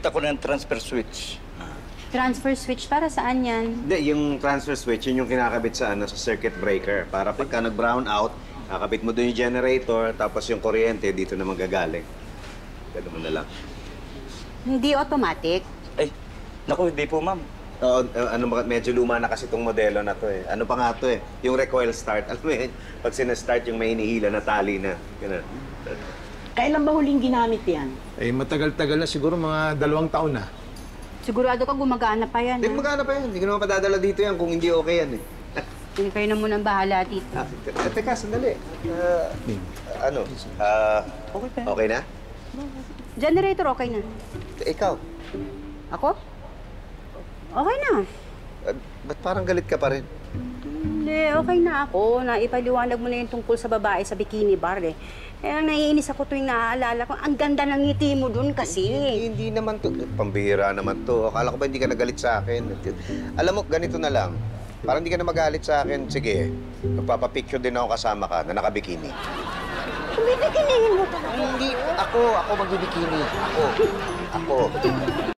Gumamit ako ng transfer switch. Transfer switch, para saan yan? Hindi, yung transfer switch, yun yung kinakabit sa, sa circuit breaker. Para pagka nag-brown out, kakabit mo doon yung generator, tapos yung kuryente dito na manggagaling. Ganun mo na lang. Hindi automatic. Ay, naku, hindi po, ma'am. Oo, medyo luma na kasi itong modelo na to eh. Ano pa nga to eh? Yung recoil start. Alam mo yun, pag sinastart yung may hinihila na tali na. Ganun. Kailan ba huling ginamit yan? Eh, matagal-tagal na siguro, mga 2 taon na. Sigurado ka gumagana pa yan, Hindi, magkano pa yan? Hindi ko naman padadala dito yan kung hindi okay yan eh. Hindi kayo na munang bahala dito. Teka, sandali. Okay na? Generator, okay na. Ikaw? Ako? Okay na. Ba't parang galit ka pa rin? Hindi, okay na ako. Naipaliwanag mo na yung tungkol sa babae sa bikini bar eh. Kaya naiinis ako tuwing naaalala ko. Ang ganda ng ngiti mo dun kasi. Hindi naman to. Pambihira naman to. Akala ko ba hindi ka nagalit sa akin? Alam mo, ganito na lang. Parang hindi ka na magalit sa akin. Sige, magpapapicture din ako kasama ka na nakabikini. Bibikinihin mo talaga. Hindi. Ako magbibikini. Ako.